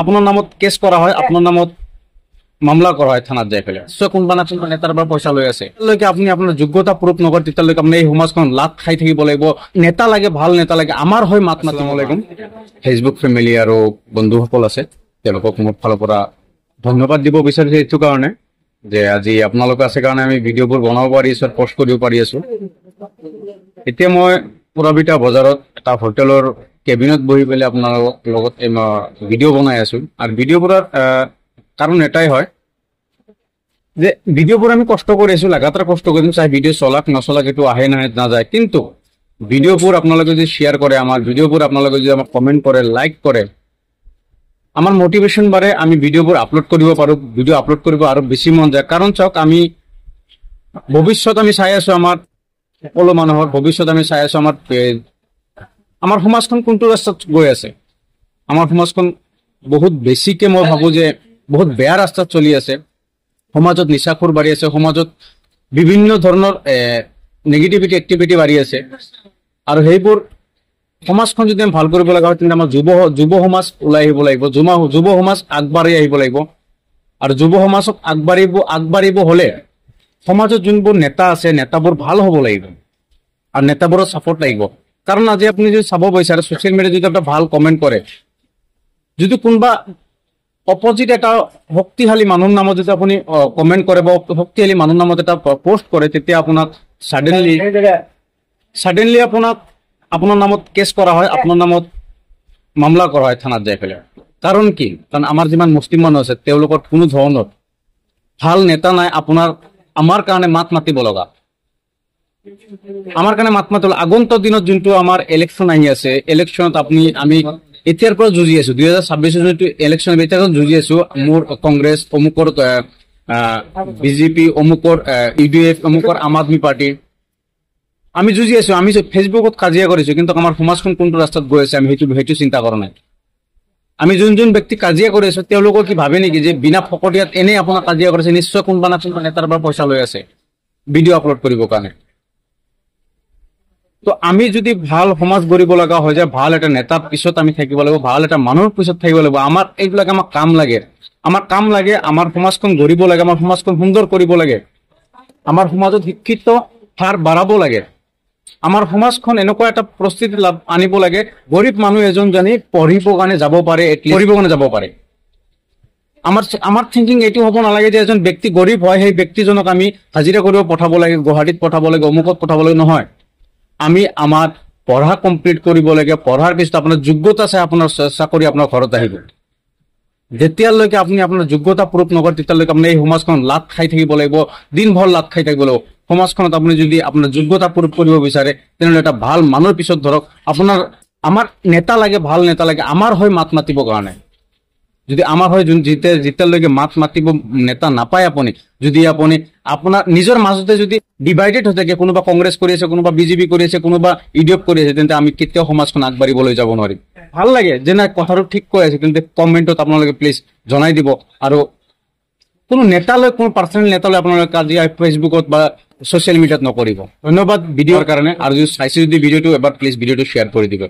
আপনাৰ নামত কেস কৰা হয়, আপনাৰ নামত মামলা কৰা হয় থানাত যাই ফেলে কোনবা না কোনবা নেতাৰ পৰা পইচা লৈ আছে আপনি আপনার যোগ্যতা প্রুফ নকরে তেতিয়ালৈকে আপনি এই সমাজখন লাত খাই থাকিব লাগিব। নেতা লাগে, ভাল নেতা লাগে, আমার হয় মাত মাতিব লাগিব। ফেসবুক ফেমিলি আর বন্ধুসকল আছে, তেওঁলোকক মোৰ ফালৰ পৰা ধন্যবাদ দিব বিচাৰিছো এইটো কাৰণে যে আজি আপোনালোক আছে কাৰণে আমি ভিডিঅ'বোৰ বনাব পাৰি আছো, পোষ্ট কৰিব পাৰি আছো। এতিয়া মই পুৰাবিটা বজাৰত এটা হোটেলৰ কেবিনত বহি পেলাই আপোনাৰ লগত ভিডিঅ' বনাই আছো। আৰু ভিডিঅ'বোৰৰ কাৰণ এটাই হয় যে ভিডিঅ'বোৰ আমি কষ্ট কৰি আছো, লাগাতাৰ কষ্ট কৰিম, চাই ভিডিঅ' চলাক নচলাক এইটো আহে নাযায়, কিন্তু ভিডিঅ'বোৰ আপোনালোকে যদি শ্বেয়াৰ কৰে, আমাৰ ভিডিঅ'বোৰ আপোনালোকে যদি আমাক কমেণ্ট কৰে, লাইক কৰে, আমাৰ মোটিভেশন বাড়ে, আমি ভিডিওবোৰ আপলোড কৰিব পাৰো, ভিডিও আপলোড কৰিব আৰু বেছি মন যায়। কাৰণ চাওক আমি ভৱিষ্যত আমি চাই আছো, আমাৰ সকলো মানুহৰ ভৱিষ্যত আমি চাই আছো, আমাৰ সমাজখন কোনটো ৰাস্তাত গৈ আছে। আমাৰ সমাজখন বহুত বেছিকে মই ভাবো যে বহুত বেয়া ৰাস্তাত চলি আছে। সমাজত নিচাখোৰ বাঢ়ি আছে, সমাজত বিভিন্ন ধৰণৰ নেগেটিভিটি এক্টিভিটি বাঢ়ি আছে। আৰু সেইবোৰ সমাজখন যদি আমি ভাল কৰিব লগা হয় তেন্তে আমাৰ যুৱ সমাজ ওলাই আহিব লাগিব, যুৱ সমাজ আগবাঢ়ি আহিব লাগিব। আৰু যুৱ সমাজক আগবাঢ়িব হলে সমাজত যোনবোৰ নেতা আছে নেতাবোৰ ভাল হ'ব লাগিব আৰু নেতাবোৰৰ সাপোৰ্ট লাগিব। কাৰণ আজি আপুনি যদি চাব বিচাৰে সোশ্যাল মিডিয়াত যদি এটা ভাল কমেন্ট কৰে, যদি কোনোবা অপোজিট এটা শক্তিশালী মানুহৰ নামত যদি আপুনি কমেন্ট কৰে বা শক্তিশালী মানুহৰ নামত এটা পোস্ট কৰে, তেতিয়া আপোনাক সাডেনলি আপনার নামত কেস করা হয়, আপনার নামত মামলা করা হয় থানাত যাই ফেলে। কারণ কি? কারণ আমার যিমান মুসলিম মানুষ আছে তেওঁলোকৰ কোনো ধৰণৰ ভাল নেতা নাই আপোনাৰ আমাৰ কাৰণে মাত মাতিব লগা। আমাৰ কাৰণে মাত মাতিব আগন্তুক দিনত যোনটো আমাৰ ইলেকশন আহি আছে, ইলেকশনত আমি এতিয়াৰ পৰা যুঁজি আছো, 2026 যোনটো ইলেকশন এতিয়া যুঁজি আছো। মোৰ কংগ্ৰেছ, অমুকৰ বিজেপি, অমুকৰ ইউডিএফ, অমুকৰ আম আদমি পাৰ্টি আমি যুঁজি আছো। আমি ফেসবুকত কাজিয়া কৰিছো, কিন্তু আমাৰ সমাজখন কোনটো ৰাস্তাত গৈ আছে আমি সেইটো চিন্তা কৰা নাই। আমি যোন ব্যক্তি কাজিয়া কৰি আছো তেওঁলোকৰ কি ভাবে নেকি যে বিনা ফকটিয়াত এনে আপোনাৰ কাজিয়া কৰিছে, নিশ্চয় কোনবা না কোনবা নেতাৰ পৰা পইচা লৈ আছে ভিডিঅ' আপলোড কৰিবৰ কাৰণে। তো আমি যদি ভাল সমাজ গঢ়িব লগা হয়, যে ভাল এটা নেতাৰ পিছত আমি থাকিব লাগিব, ভাল এটা মানুহৰ পিছত থাকিব লাগিব, আমাৰ এইবিলাক আমাক কাম লাগে, আমাৰ সমাজখন গঢ়িব লাগে, আমাৰ সমাজখন সুন্দৰ কৰিব লাগে, আমাৰ সমাজত শিক্ষিত হাৰ বাঢ়াব লাগে, আমাৰ সমাজখন এনেকুৱা এটা পৰিস্থিতি আনিব লাগে গৰীব মানুহ এজন জানি পঢ়িবৰ কাৰণে যাব পাৰে। আমাৰ থিংকিং এইটো হ'ব নালাগে যে এজন ব্যক্তি গৰীব হয়, সেই ব্যক্তিজনক আমি হাজিৰা কৰিব পঠাব লাগে, গুৱাহাটীত পঠাব লাগে, অমুকত পঠাব লাগে, নহয়। আমি আমাৰ পঢ়া কমপ্লিট কৰিব লাগে, পঢ়াৰ পিছত আপোনাৰ যোগ্যতা চাই আপোনাৰ চাকৰি আপোনাৰ ঘৰত আহিব। যেতিয়ালৈকে আপুনি আপোনাৰ যোগ্যতা প্ৰুফ নকৰে তেতিয়ালৈকে আপুনি এই সমাজখন লাত খাই থাকিব লাগিব, দিনভৰ লাত খাই থাকিব লাগিব। সমাজখনত আপুনি যদি আপোনাৰ যোগ্যতা প্ৰুফ কৰিব বিচাৰে তেনেহ'লে এটা ভাল মানুহৰ পিছত ধৰক আমাৰ নেতা লাগে, ভাল নেতা লাগে, আমাৰ হয় মাত মাতিবৰ কাৰণে। যদি আমাৰ হয় যেতিয়ালৈকে মাত মাতিব নেতা নাপায় আপুনি, যদি আপুনি আপোনাৰ নিজৰ মাজতে যদি ডিভাইডেড হৈ থাকে, কোনোবা কংগ্ৰেছ কৰি আছে, কোনোবা বিজেপি কৰি আছে, কোনোবা ইউডিএফ কৰি আছে, তেন্তে আমি কেতিয়াও সমাজখন আগবাঢ়িবলৈ যাব নোৱাৰিম। ভাল লাগে যে নাই কথাটো ঠিক কৈ আছে, কিন্তু কমেণ্টত আপোনালোকে প্লিজ জনাই দিব। আৰু কোনো নেতালৈ, কোনো পাৰ্চনেল নেতালৈ আপোনালোকে কাজিয়া ফেচবুকত বা সোশ্যাল মিডিয়াত নকৰিব। ধন্যবাদ ভিডিঅ'ৰ কাৰণে। আৰু যদি চাইছে যদি ভিডিঅ'টো এবাৰ প্লিজ ভিডিঅ'টো শ্বেয়াৰ কৰি দিব।